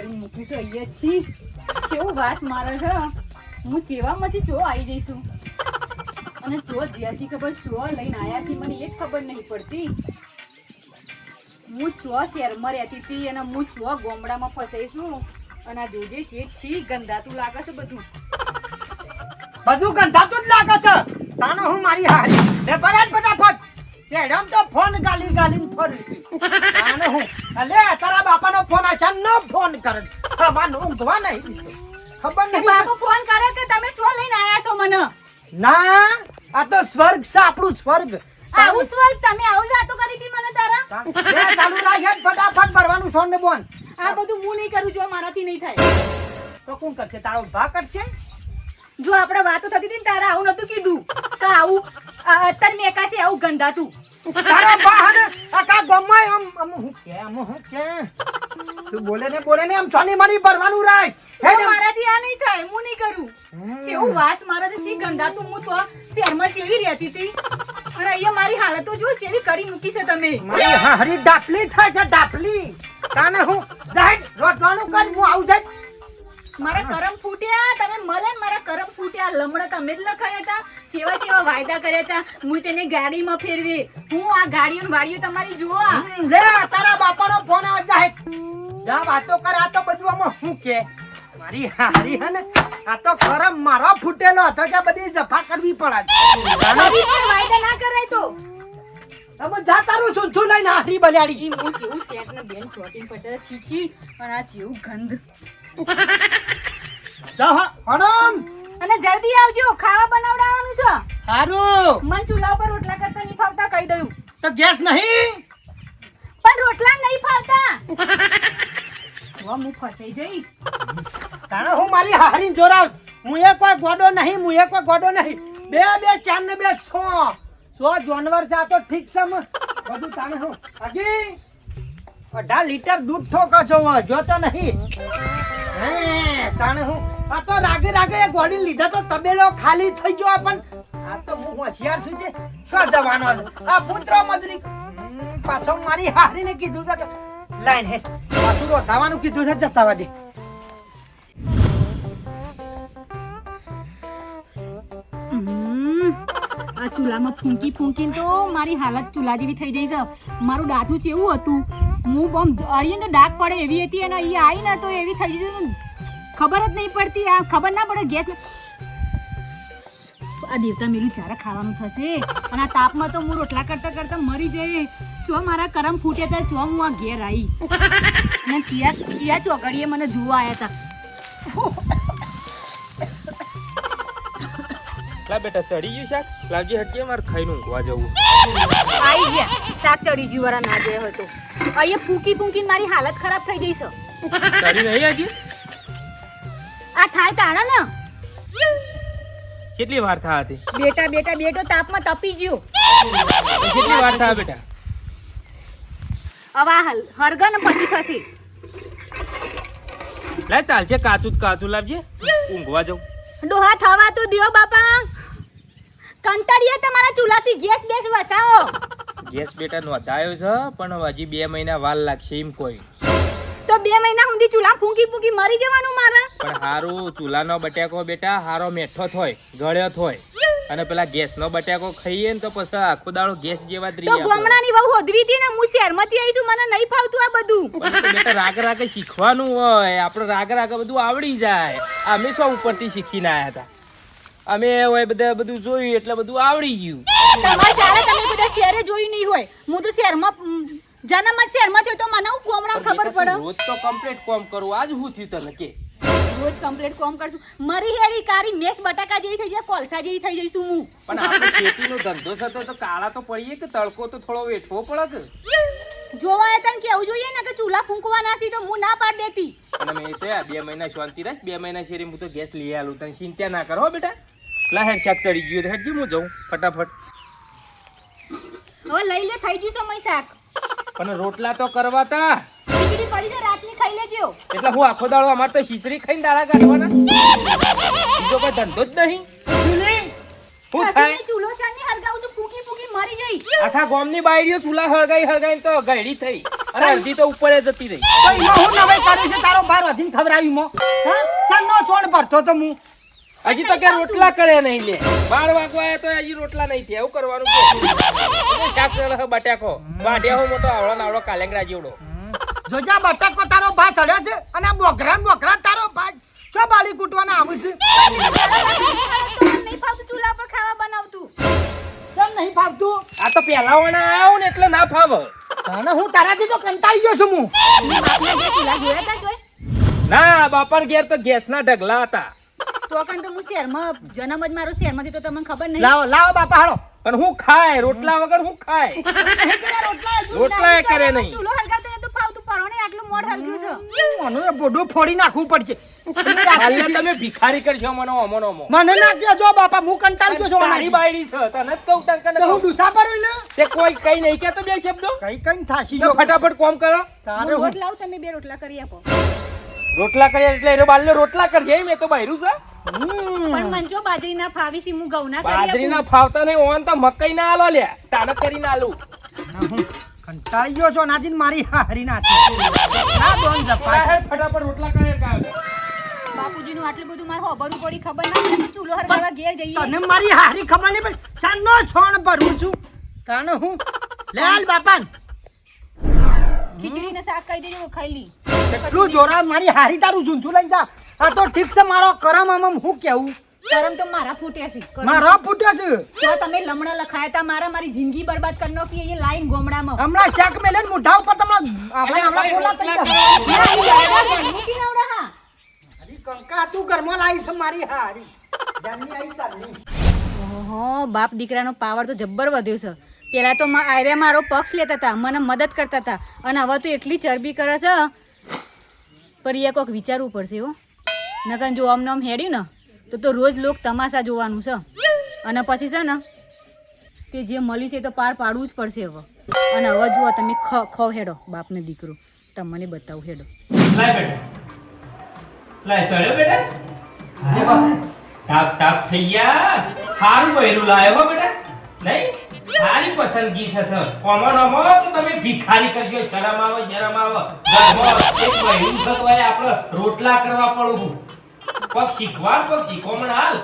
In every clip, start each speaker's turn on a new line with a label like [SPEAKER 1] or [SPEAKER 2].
[SPEAKER 1] કરી મૂક્યું છે અહીંયા છી કેવું વાસ મારે છે હું ચેવામાંથી ચો આવી જઈશું અને ચો જ્યાસી ખબર ચો લઈને આયા છે મને એ જ ખબર નહીં પડતી હું ચો શહેરમાં રહેતી હતી અને હું ચો ગામડામાં ફસાઈશું અને આ જોજે છે છી ગંધાતું લાગે છે બધું
[SPEAKER 2] ગંધાતું જ લાગે છે તાનો હું મારી હારી લે પરાટ ફટાફટ એડમ તો ફોન ગાલીને ફરી હતી તાનો હું લે તારા બાપાનો ફોન અચાનક ફોન કરે ખબર ઊંઘવા નહીં ખબર નહીં
[SPEAKER 1] બાપુ ફોન કરે કે તમે ચો લઈને આયા છો મને
[SPEAKER 2] ના આ તો સ્વર્ગ છે આપણું સ્વર્ગ
[SPEAKER 1] આવું સ્વર્ગ તમે આવું વાતો કરી હતી મને તારા
[SPEAKER 2] લે ચાલુ રાખ ફટાફટ ભરવાનું સોન ને બોન
[SPEAKER 1] આ બધું હું નહીં કરું જો મારાથી નહીં થાય
[SPEAKER 2] તો કોણ કરશે તારો ભા કરશે
[SPEAKER 1] જો આપણે વાતો થતી હતી ને તારે આવું નતું કીધું કે આવું અત્યારે મેં એકાશે આવું ગંધાતું
[SPEAKER 2] તારો ભા હને આ કા ગમાય આમ હું કે તું બોલે ને આમ ચોની મારી ભરવાનું રાખ હે ને
[SPEAKER 1] મારાથી આ નહીં થાય હું નહીં કરું જેવું વાસ મારાથી સી ગંધાતું હું તો શહેરમાં જેવી રહેતી હતી અને અહીંયા મારી હાલતો જો જેવી કરી મૂકી છે તમે
[SPEAKER 2] મારી હારી ડાપલી થાય છે ડાપલી કાને હું રાઈટ રોટવાનું કર હું આવું જાય
[SPEAKER 1] મારા કરમ ફૂટ્યા તમે મળે ને મારા કરમ ફૂટ્યા લમણા તમે જ લખાયા હતા જેવા વાયદા કર્યા હતા હું તેને ગાડીમાં ફેરવી હું આ ગાડીઓ વાડીઓ તમારી જોવા
[SPEAKER 2] લે તારા બાપાનો ફોન આવે જાય જા વાતો કર આ તો બધું આમાં હું કે મારી હારી હને આ તો કરમ મારો ફૂટેલો હતો કે બધી જફા કરવી પડે
[SPEAKER 1] વાયદા ના કરાય તો
[SPEAKER 2] તમે જા તારું સુનસુ લઈને હારી બલ્યાડી
[SPEAKER 1] ઈ હું જેવું સેટ ને બેન શોટિંગ પટે છીછી અને આ જેવું ગંધ
[SPEAKER 2] જા હણમ
[SPEAKER 1] અને જલ્દી આવજો ખાવા બનાવડાવવાનું છે
[SPEAKER 2] હારું
[SPEAKER 1] મન ચૂલા પર રોટલા કરતા નહીં ફાવતા કહી દઉં
[SPEAKER 2] તો ગેસ નહીં
[SPEAKER 1] પણ રોટલા નહીં ફાવતા હું ફસાઈ જઈ
[SPEAKER 2] તાણે હું મારી હારી જોરાવ હું એ કોઈ ગોડો નહીં બે ચાર ને બે સો જાનવર છે તો ઠીક છે બધું તાણે હું હજી 18 લીટર દૂધ ઠોકો છો જોતો નહીં હે તાણે હું આ તો રાગે એ ગોડી લીધા તો તબેલો ખાલી થઈ ગયો પણ આ તો હું હોશિયાર છું જે શું જવાનો આ પુત્ર મજૂરી પાછો મારી હારીને કીધું છે કે લાઈન હે પાછું રોધાવાનું કીધું છે જતા વાદી
[SPEAKER 1] આ ચૂલામાં ફૂંકીને તો મારી હાલત ચૂલા જેવી થઈ જઈ છે મારું દાંતું કેવું હતું હું બમ અડીને તો ડાક પડે એવી હતી અને અહીંયા આવી ને તો એવી થઈ જઈ ખબર જ નહીં પડતી આ ખબર ના પડે ગેસ આ દેવતા મેરું ચારા ખાવાનું થશે અને આ તાપમાં તો હું રોટલા કરતા મરી જઈ ચો મારા કરમ ફૂટ્યા હતા ચો હું આ ઘેર આવી અને ચિયા ચોકડીએ મને જોવા આવ્યા હતા
[SPEAKER 3] બેટા ચડી ગયું શાક લાવજી હટકે મારે ખાઈને ઊંઘવા જવું
[SPEAKER 1] આવી ગયા શાક ચડી ગયું વાળા ના ગયો હતો અહીંયા ફૂંકી મારી હાલત ખરાબ થઈ ગઈ છે
[SPEAKER 3] ચડી નહીં હજી
[SPEAKER 1] આ થાય તાણા ને
[SPEAKER 3] કેટલી વાર થા હતી
[SPEAKER 1] બેટો તાપમાં તપી ગયો
[SPEAKER 3] કેટલી વાર થા બેટા
[SPEAKER 1] હવે હરગન પછી થશે
[SPEAKER 3] લે ચાલશે કાચું લાવજે ઊંઘવા જવું
[SPEAKER 1] ડોહા થવા તો દ્યો બાપા કંટાળીએ તમારા ચૂલાથી ગેસ બેસ વસાવો
[SPEAKER 3] ગેસ બેટા નોંધાયો છે પણ હજી 2 મહિના વાર લાગશે એમ કોઈ
[SPEAKER 1] તો 2 મહિના સુધી ચૂલા ફૂંકી મરી જવાનું મારા
[SPEAKER 3] પણ હારું ચૂલાનો બટાકો બેટા હારો મેઠો થોય ગળ્યો થોય અને પેલા ગેસનો બટાકો ખાઈએ ને તો પછી આખો દાડો ગેસ જેવા જ રહી
[SPEAKER 1] તો ગોમડાની વહુ હોદવી હતી ને હું શહેરમાંથી આવી છું મને નહીં ફાવતું આ બધું
[SPEAKER 3] પણ બેટા રાગે શીખવાનું હોય આપણે રાગે બધું આવડી જાય અમે શું ઉપરથી શીખીને આવ્યા હતા અમે હોય બધું જોયું એટલે બધું આવડી ગયું
[SPEAKER 1] તમારે ચાલે તમે બધા શહેરે જોયું નહીં હોય હું તો શહેરમાં જન્મ જ શહેરમાં થયો તો મને હું ગોમડામાં ખબર પડે
[SPEAKER 3] રોજ તો કમ્પ્લીટ કોમ કરું આજ હું થયું તને કે
[SPEAKER 1] રોજ કમ્પ્લીટ કોમ કરશું મરી હેરી કારી મેસ બટાકા જેવી થઈ જાય કોલસા જેવી થઈ જઈશું હું
[SPEAKER 3] પણ આપણે ખેતીનો ધંધો થતો તો કાળા તો પડીએ કે તડકો તો થોડો વેઠવો પડે કે
[SPEAKER 1] જોવાય તને કેવું જોઈએ ને કે ચૂલા ફૂંકવા નાસી તો હું ના પાડ દેતી
[SPEAKER 3] અને મેં તો 2 મહિના શાંતિ રાખ 2 મહિના શેરી હું તો ગેસ લઈ આલું તને ચિંતા ના કરો બેટા લાહેર શાક ચડી ગયું હેડજી હું જાઉં ફટાફટ
[SPEAKER 1] હવે લઈ લે થઈ ગયું સમય શાક
[SPEAKER 3] પણ રોટલા તો કરવા તા
[SPEAKER 1] ખીચડી પડી છે રાતની ખાઈ લેજો
[SPEAKER 3] એટલે હું આખો દાડો અમાર તો ખીચડી ખાઈને દાડા કાઢવાના બીજો કોઈ ધંધો જ નહીં હું થાય
[SPEAKER 1] ચૂલો ચાની હરગાવું છું ફૂકી મરી જઈ
[SPEAKER 3] આખા ગામની બાયડીઓ ચૂલા હળગાઈ તો ગયડી થઈ અને અડધી તો ઉપર જતી રહી.
[SPEAKER 2] તો એમાં હું નવાઈ કરી છે તારો બાર વધીને ખવડાવી મો હા ચાંદનો છોડ ભરતો તો હું
[SPEAKER 3] હજી તો કે રોટલા કરે નહીં લે. 12 વાગવા આયા તો હજી રોટલા નહીં થયા. એવું કરવાનું કે શાક સળહ બટાકો વાઢ્યા હો મોટો આવડો નાવડો કાલેંગરા જેવડો.
[SPEAKER 2] જોજા બટાકો તારો ભા ચડ્યો છે અને આ બોકરા તારો ભા શું બાળી કૂટવાના આવું છે
[SPEAKER 1] નહીં ફાવતું ચૂલા પર ખાવા બનાવતું.
[SPEAKER 2] કેમ નહીં ફાવતું
[SPEAKER 3] આ તો પહેલા વાળા આવ્યો ને એટલે ના ફાવ.
[SPEAKER 2] અને હું તારાથી તો કંટાળી ગયો છું હું
[SPEAKER 1] બાપના ઘેર ચૂલા જોયા તા જોઈ?
[SPEAKER 3] ના બાપા ઘેર તો ગેસના ઢગલા હતા.
[SPEAKER 1] તો કાન તો હું શહેરમાં જન્મ જ મારો શહેરમાંથી તો તમને ખબર નહીં.
[SPEAKER 2] લાવો બાપા હાલો
[SPEAKER 3] પણ હું ખાય રોટલા વગર હું ખાય. રોટલા એ કરે નહીં.
[SPEAKER 1] ચૂલો હરગાવતો એ તો ફાવતું પરોણે આટલું મોડ હરગ્યું છે.
[SPEAKER 2] મને એ બોડું ફોડી નાખવું પડશે
[SPEAKER 3] કાલે તમે ભિખારી કરશો મને ઓમો ઓમો.
[SPEAKER 2] મને ના કહેજો બાપા હું કંટાળી ગયો છું
[SPEAKER 3] તારી બાયડી છે તને જ કહું તને
[SPEAKER 2] તો હું ડૂસા પર ને
[SPEAKER 3] તે કોઈ કઈ નહીં કહેતો બે શબ્દો.
[SPEAKER 2] કઈ થાશી
[SPEAKER 3] તો
[SPEAKER 2] ગયો
[SPEAKER 3] ફટાફટ કોમ કરો.
[SPEAKER 2] તારે
[SPEAKER 1] હું
[SPEAKER 2] હું
[SPEAKER 1] રોટ લાવું તમે બે રોટલા કરી આપો.
[SPEAKER 3] રોટલા કર્યા એટલે એનો બાલને રોટલા કરજે. મેં તો બહેરું છે.
[SPEAKER 1] પણ મંજો બાજરી ના ફાવી સી હું ઘઉંના કરી
[SPEAKER 3] બાજરી
[SPEAKER 1] આપું.
[SPEAKER 3] ના ફાવતા નહીં ઓન તો મકઈ ના આલો લે તાણક કરીને આલું.
[SPEAKER 2] કંટાળી ગયો છો નાજીન મારી હારી નાખી ના દોન જપા
[SPEAKER 3] ફટાફટ રોટલા કરે કામ.
[SPEAKER 1] બાપુજીનું આટલું બધું મારે હોબરવું પડી ખબર ના પડે. ચૂલો હરગાવા ઘેર જઈએ.
[SPEAKER 2] તને મારી હારી ખબર નહીં પણ ચાંદનો છોણ ભરું છું તાને હું લે હાલ બાપા
[SPEAKER 1] ખીચડી ને શાક કહી દેજો ખાઈ લી.
[SPEAKER 2] કેટલું જોરા મારી હારી તારું ઝૂંઝું લઈ જા આ તો ઠીક છે મારો કરમ આમ હું કેવું
[SPEAKER 1] કરમ તો મારા ફૂટ્યા છે.
[SPEAKER 2] મારો ફૂટ્યો છે
[SPEAKER 1] તો તમે લમણા લખાયા તા મારી જિંદગી બરબાદ કરી નાખી એ લાઈન ગોમડામાં.
[SPEAKER 2] હમણાં ચેક મેલે મોઢા ઉપર તમને આપણે બોલા થઈ ગયા કંકા તું ઘરમાં લાવી છે મારી હારી જાનની આવી તારની
[SPEAKER 1] ઓહો બાપ દીકરાનો પાવર તો જબ્બર વધ્યો છે. પેલા તો આર્યા મારો પક્ષ લેતા હતા મને મદદ કરતા હતા અને હવે તો એટલી ચરબી કરે છે પર એ કોઈક વિચારવું પડશે હો. નકર જો આમ નામ હેડ્યું ને તો રોજ લોક તમાશા જોવાનું છે અને પછી છે ને તે જે મળ્યું છે તો પાર પાડવું જ પડશે હવે. અને હવે જુઓ તમે ખવ હેડો બાપને દીકરો તમને બતાવું હેડો.
[SPEAKER 3] લાય બેટા લાય સળ્યો બેટા ટાપ ટાપ થઈ ગયા. સારું બહેરું લાયો હો બેટા. નહીં સારી પસંદગી છે તો કોમોનોમો તો તમે ભિખારી કરશો. શરમ આવે ઘરમાં એક બહેરું છે તો આપણે રોટલા કરવા પડું. પગ શીખો મને હાલ.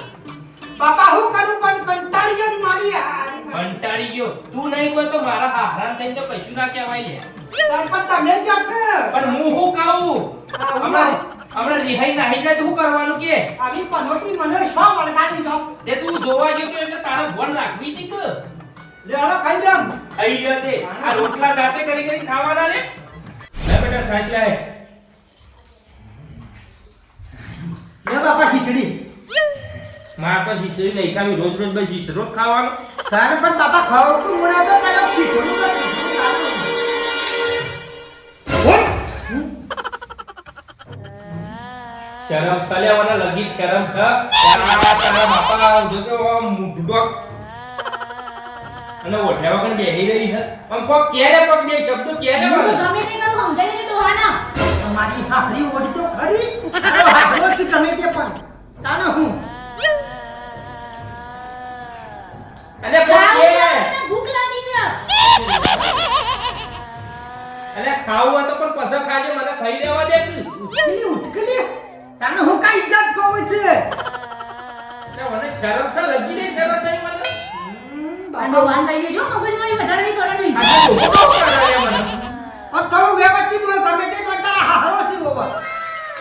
[SPEAKER 2] બાપા હું કરું પણ કંટાળી ગયો મારી હારી
[SPEAKER 3] કંટાળી ગયો તું નહીં કોઈ તો મારા હાહરાન થઈને તો કશું ના કહેવાય લે.
[SPEAKER 2] પણ તમે જ
[SPEAKER 3] પણ હું શું કહું હમણાં રિહાઈ નાહી જાય તો શું કરવાનું કે
[SPEAKER 2] આવી પનોતી મને શો વળગાડી છો
[SPEAKER 3] તે તું જોવા ગયો તો એટલે તારા ફોન રાખવી હતી કે
[SPEAKER 2] લેડો ખાઈ જામ
[SPEAKER 3] ખાઈ ગયો તે આ રોટલા જાતે કરી ખાવાના લે. લે બેટા સાચ લાય.
[SPEAKER 2] લે બાપા ખીચડી
[SPEAKER 3] માર તો ખીચડી નહીં ખાવી રોજ રોજ બસ ખીચડો જ ખાવાનો.
[SPEAKER 2] તારે પણ બાપા ખાવતું મને તો તને ખીચડી તો
[SPEAKER 3] શરમ સલેવાના લગી શરમ છે તારા બાપા જો કે મુઢડો અને ઓઠ્યા વગર બેહી રહી છે. આમ કોક કેરે કોક બે શબ્દો કેરે
[SPEAKER 1] હું
[SPEAKER 3] વગર
[SPEAKER 1] ગમે તે કરું સમજાય ને ડોહાના.
[SPEAKER 2] તમારી હારી ઓડી તો ખરી તારો હારો છે ગમે તે પણ તાને હું
[SPEAKER 3] અને કોક કે
[SPEAKER 1] મને ભૂખ લાગી છે.
[SPEAKER 3] અને ખાવું હોય તો પણ પસંદ ખાજે મને ખાઈ લેવા દે તું.
[SPEAKER 2] ઉઠકલી તાને હું કાઈ ઇજ્જત કહું છે
[SPEAKER 3] મને શરમ છે લગી નહીં શરમ છે મને.
[SPEAKER 1] આનો વાન થઈ ગયો મગજમારી વધારે નહીં કરવાની.
[SPEAKER 3] આ તો બહુ કરાય મને.
[SPEAKER 2] और थोड़ा व्यवस्थित बोल गमे ते पण तारा हारो છે બાબા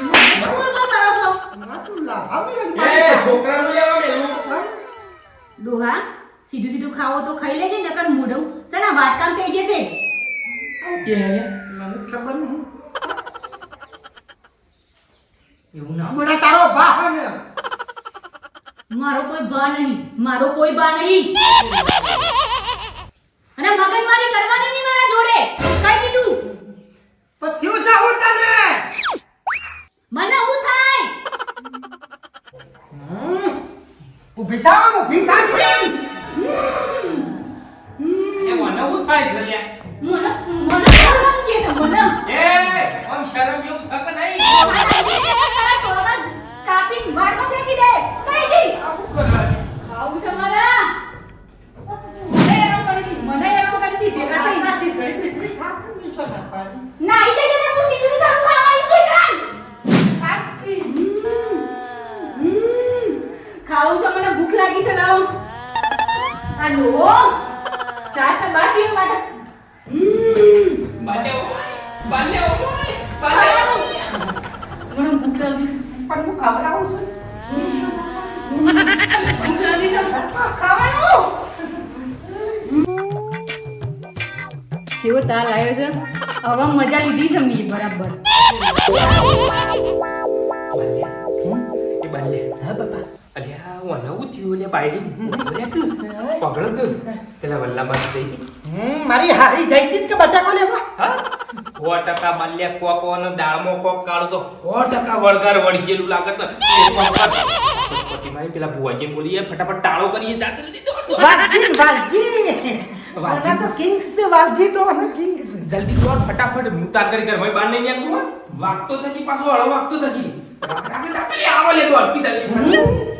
[SPEAKER 1] શું કરો છો
[SPEAKER 2] ના તું લાવ
[SPEAKER 3] એ છોકરાનું લેવા મેલું.
[SPEAKER 1] ડોહા સીધું સીધું ખાવો તો ખાઈ લેજે નકર મોઢું છે ને વાટકામ થઈ જશે.
[SPEAKER 3] આવું કે હે
[SPEAKER 2] મને ખબર નહીં એવું ના બોલા તારો બા ને
[SPEAKER 1] મારો કોઈ બા નહીં મારો કોઈ બા નહીં અને મગજમારી કરવાની નહીં મારા જોડે કઈ કીધું
[SPEAKER 2] પથ્યું છે હું તને
[SPEAKER 1] મને હું થાય
[SPEAKER 2] ઊભી થા
[SPEAKER 3] એ મને હું થાય છે લ્યા.
[SPEAKER 1] મને કરવાનું કે છે મને
[SPEAKER 3] એ આમ શરમ જેવું સક નહીં.
[SPEAKER 1] કાપી વાડમાં ફેંકી દે કઈ દી
[SPEAKER 3] આવું કરવા
[SPEAKER 1] આવું છે મારા મને એરો કરી છે ભેગા થઈ
[SPEAKER 2] ના છે સડી બિસ્રી ખા તું નીચો ના પાડી
[SPEAKER 1] લાગી છે લાવ આ લો સાસા બાસી માટે
[SPEAKER 3] બાલે મને
[SPEAKER 1] ભૂખ લાગી
[SPEAKER 2] પણ હું ખવડાવું છું
[SPEAKER 1] ભૂખ લાગી છે ખાવાનું સેવો તાર લાવ્યો છે હવે મજા લીધી છે મેં બરાબર
[SPEAKER 3] બાલે હા બાપા અલ્યા વનવું થયું લે બાયડી પગડો ગયો પેલા વલ્લામાં જઈ હતી
[SPEAKER 2] મારી હારી જઈ હતી કે બટાકો લેવા
[SPEAKER 3] હા 100% બાલ્યા કોકોનો દાળમાં કોક કાઢો તો 100% વળગાર વળી ગયેલું લાગે છે એ પછી મારી પેલા ભુવાજી બોલીએ ફટાફટ ટાળો કરીએ જાતે લીધો
[SPEAKER 2] વાલજી વાલજી તો કિંગ્સ છે વાલજી તો અને કિંગ્સ
[SPEAKER 3] જલ્દી દોડ ફટાફટ મુતાર કરી કર ભાઈ બાર નહીં આંગું વાગતો થજી પાછો હળો વાગતો થજી રાગે પેલી આવલે દોડ કી જલ્દી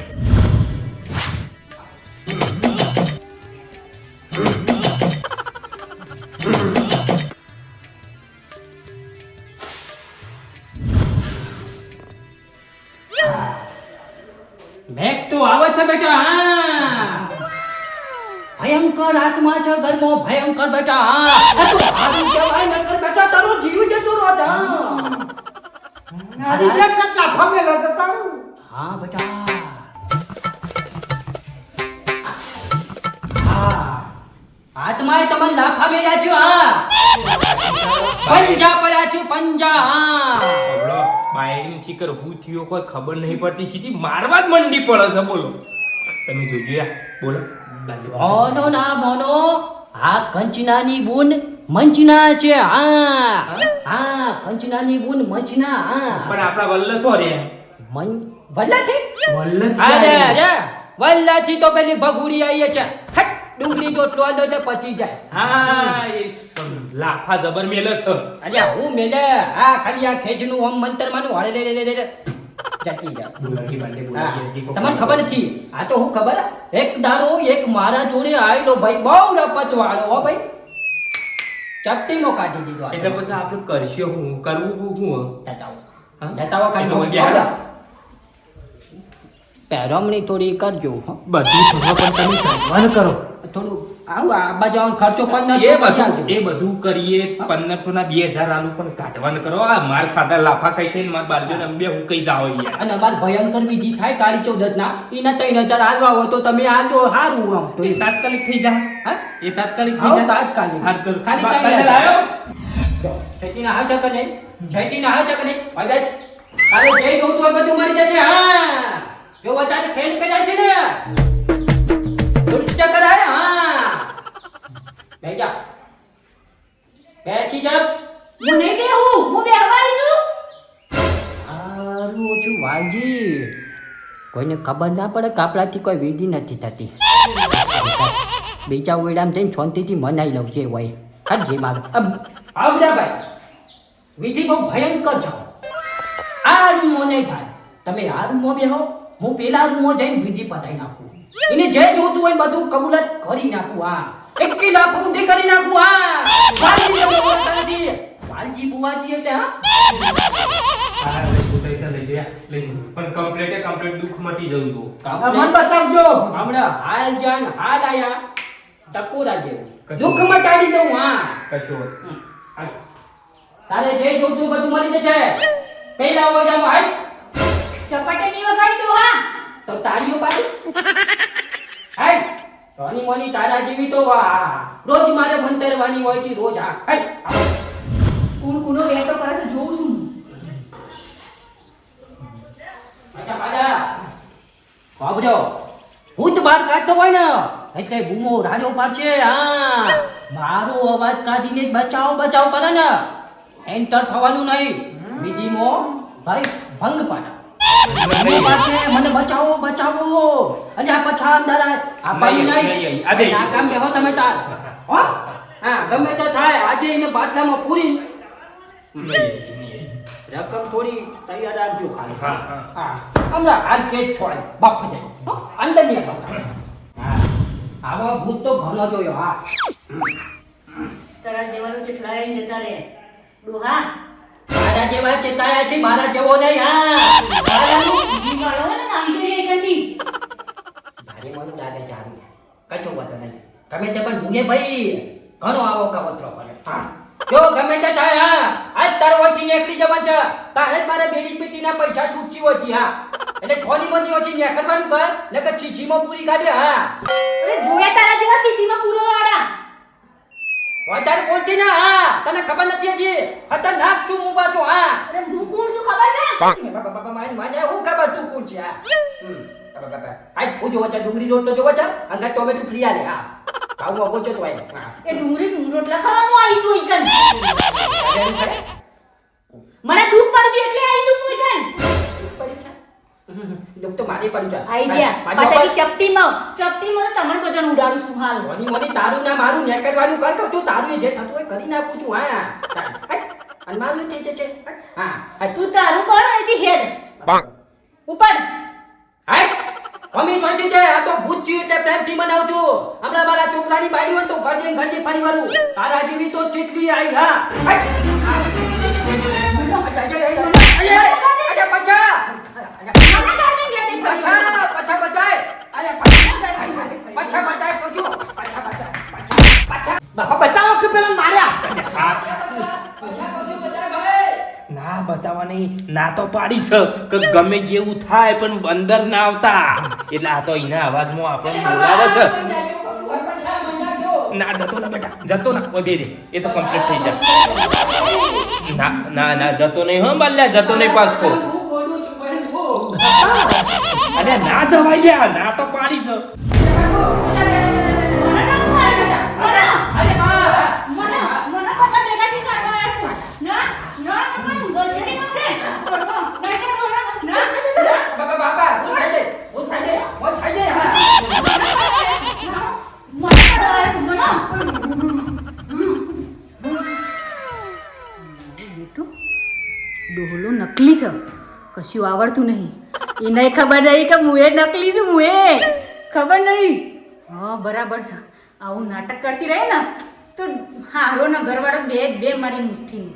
[SPEAKER 4] મેઘ તો આવે છે બેટા હા ભયંકર આત્મા છે ઘરમાં ભયંકર બેટા હા આ તો હારું કહેવાય નકર બેટા તારો જીવ જતો રોજ હા
[SPEAKER 2] આની છે કેટલા ફમેલા તો તારું
[SPEAKER 4] હા બેટા હા આત્માએ તમને લાફા મેલ્યા છે હા પંજા પડ્યા છે પંજા હા
[SPEAKER 3] બોલો બાયડીની શિકર હું થયો કોઈ ખબર નહીં પડતી સીધી મારવા જ મંડી પડે છે બોલો તમે જોજો યાર બોલો
[SPEAKER 4] મોનો ના મોનો આ કંચનાની બુન મંચના છે હા હા કંચનાની બુન મંચના હા
[SPEAKER 3] પણ આપણા વલ્લ છો રે
[SPEAKER 4] મન વલ્લા છે
[SPEAKER 3] વલ્લ
[SPEAKER 4] અરે અરે વલ્લા થી તો પેલી ભગુડી આવી છે હટ ડુંગળી ટોટલો આલો એટલે પચી જાય
[SPEAKER 3] હા એ લાફા જબર મેલે છે
[SPEAKER 4] અરે હું મેલે આ ખાલી આ ખેંચનું ઓમ મંતર માનું હળે લે લે લે જતી જા
[SPEAKER 3] બોલાકી બાંધે
[SPEAKER 4] હા,
[SPEAKER 3] બોલાકી
[SPEAKER 4] તમને ખબર નથી આ તો હું ખબર એક દાડો એક મારા જોડે આયલો ભાઈ બહુ રપત વાળો હો ભાઈ ચપટીનો કાઢી દીધો આ
[SPEAKER 3] એટલે પછી આપણે કરશું હું કરવું હું
[SPEAKER 4] જતાવો
[SPEAKER 3] હા?
[SPEAKER 4] જતાવો કાઢી
[SPEAKER 3] એટલે વળી હાલો.
[SPEAKER 4] પેરમણી થોડી કરજો હો.
[SPEAKER 3] બધું થોડો પણ તમે કરવાનું કરો
[SPEAKER 4] થોડું આવું આ બાજુ આવું ખર્ચો પણ
[SPEAKER 3] એ બધું કરીએ 1500 ના 2000 આલુ પણ કાઢવાનું કરો આ માર ખાધા લાફા ખાઈ ખાઈને માર બાલજો ને બે હું કઈ જાવ યાર
[SPEAKER 4] અને અમાર ભયંકર વિધિ થાય કાળી ચૌદસ ના એના 3000 આલવા હોય તો તમે આલજો હારું આમ
[SPEAKER 3] તો એ તાત્કાલિક થઈ જા
[SPEAKER 4] હા
[SPEAKER 3] એ તાત્કાલિક થઈ
[SPEAKER 4] આવો
[SPEAKER 3] જા
[SPEAKER 4] તાત્કાલિક
[SPEAKER 3] હાર તો
[SPEAKER 4] ખાલી
[SPEAKER 3] બાપા
[SPEAKER 4] 3000
[SPEAKER 3] લાયો
[SPEAKER 4] જયતીના હા ચક નહીં જયતીના હા ચક નહીં ભાઈ બેચ તારે જે જોતું હોય બધું મળી જશે હા જો વધારે ખેલ કર્યા છે ને નૃત્ય કરાય હા બેજા બેસી જા
[SPEAKER 1] હું નહીં બેહું હું બેહવાની છું
[SPEAKER 4] હારું છું વાલજી કોઈને ખબર ના પડે કાપડાથી કોઈ વિધિ નથી થતી બીજા ઓયડામ થઈને શાંતિથી મનાઈ લઉં છે ભાઈ હાજી મારું આવજા ભાઈ વિધિ બહુ ભયંકર છે આ રૂમમાં નહીં થાય તમે આ રૂમમાં બેહો હું પેલા રૂમમાં જઈને વિધિ પતાઈ નાખું એને જે જોતું હોય બધું કબૂલાત કરી નાખું હા 1 લાખ ઊંધી કરી નાખું હા વાલજી તમે ઓળખતા નથી વાલજી બુવાજી એટલે હા
[SPEAKER 3] હા લઈ તો લઈ લે પણ કમ્પ્લીટ દુખ મટી જવું જો
[SPEAKER 2] મન બચાવજો
[SPEAKER 4] હમણાં હાલ જાન હાલ આયા ટકોરા જેવું દુઃખ મટાડી દઉં હા
[SPEAKER 3] કશો
[SPEAKER 4] તારે જે જોતું બધું મળી જશે પહેલા ઓજામાં હાલ
[SPEAKER 1] ચપાટે ની વગાડી દો હા
[SPEAKER 4] તો તાળીઓ પાડી હાલ તોની મોની તારા જેવી તો વાહ રોજ મારે મંતરવાની હોય છે રોજ હા હાલ
[SPEAKER 1] કુણ કુણો વેતો કરે તો જોઉં છું
[SPEAKER 4] અચ્છા પાડા બાબરો ભૂત બહાર કાઢતો હોય ને એટલે બૂમો રાડ્યો પાડશે હા મારો અવાજ કાઢીને જ બચાવ કરે ને એન્ટર થવાનું નહીં વિધિમાં ભાઈ ભંગ પાડા મને બચાવો અને આ પછા અંદર આપવાનું નહીં આ કામ બેહો તમે તાર હો હા ગમે તે થાય આજે એને બાટલામાં પૂરી રકમ થોડી તૈયાર રાખજો ખાલી હા હમણાં હાલ કે થોડી બાપ જાય હો અંદર ની બાપ હા આવા ભૂત તો ઘણો જોયો હા
[SPEAKER 1] તારા જેવાનું જેટલા લઈને જતા રે ડોહા
[SPEAKER 4] મારા જેવા ચેતાયા છે મારા જેવો નહીં હા
[SPEAKER 1] જીવાળો ને નામ જોઈએ એકથી
[SPEAKER 4] ભારે મન કશો વાંધો નહીં ગમે તે પણ ભૂંગે ભાઈ ઘણો આવો કાવતરો કરે હા જો ગમે તે થાય હા આજ તારો વચ્ચે નીકળી જવા છે તારે જ મારે બેડી પેટીના પૈસા છૂટજી વચ્ચે હા એટલે થોડી બધી વચ્ચે ને કરવાનું કર નકર ચીચીમાં પૂરી કાઢે હા
[SPEAKER 1] અરે જોયા તારા જેવા સીસીમાં પૂરો વાળા
[SPEAKER 4] ઓય તારે બોલતી ના હા તને ખબર નથી હજી ખતરનાક છું હું પાછો હા
[SPEAKER 1] અરે હું કોણ છું ખબર છે
[SPEAKER 4] બાપા બાપા મારી માને હું ખબર તું કોણ છે હા બાપા બાપા આજ હું જોવા છે ડુંગળી રોટલો જોવા છે અંગા ટોમેટો ફ્રી આલે હા આવું આગો છો તો આય હા
[SPEAKER 1] એ ડુંગળી રોટલા ખાવાનું આવીશું ઈકન મને દૂધ પડ્યું એટલે આવીશું હું ઈકન
[SPEAKER 4] તો મારી પડી જા
[SPEAKER 1] આઈ જ્યા પાછા ચપટીમાં તો તમાર બજન ઉડાડું છું હાલ
[SPEAKER 4] મોની મોની તારું ના મારું ને કરવાનું કર તો તારું એ જે થતું હોય કરી નાખું છું હા અને મારું થઈ જશે હા
[SPEAKER 1] તું તારું કર અહીંથી હેડ ઉપર
[SPEAKER 4] હાય મમ્મી તો છે આ તો ભૂત છે એટલે પ્રેમથી મનાવજો હમણાં મારા છોકરાની બાઈ હોય તો ઘરથી ફરી વરું તારા જેવી તો કેટલી આઈ હા
[SPEAKER 2] બાપા બચાવો કે પેલા માર્યા
[SPEAKER 3] ના બચાવવા નહીં ના તો પાડી છે કે ગમે જેવું થાય પણ અંદર ના આવતા એટલે આ તો એના અવાજમાં આપણને બોલાવે છે ના જતો ના બેટા જતો ના ઓય દે એ તો કમ્પ્લીટ થઈ જાય ના ના ના જતો નહીં હો બાલ્યા જતો નહીં પાછો અરે ના જવાય ગયા ના તો પાડી છે
[SPEAKER 1] ડોહલો નકલી છે કશું આવડતું નહીં એને ખબર નહીં કે હું એ નકલી છું હું એ ખબર નહીં હા બરાબર છે આવું નાટક કરતી રહે ને તો હારો ના ઘરવાળો બે મારી મુઠ્ઠી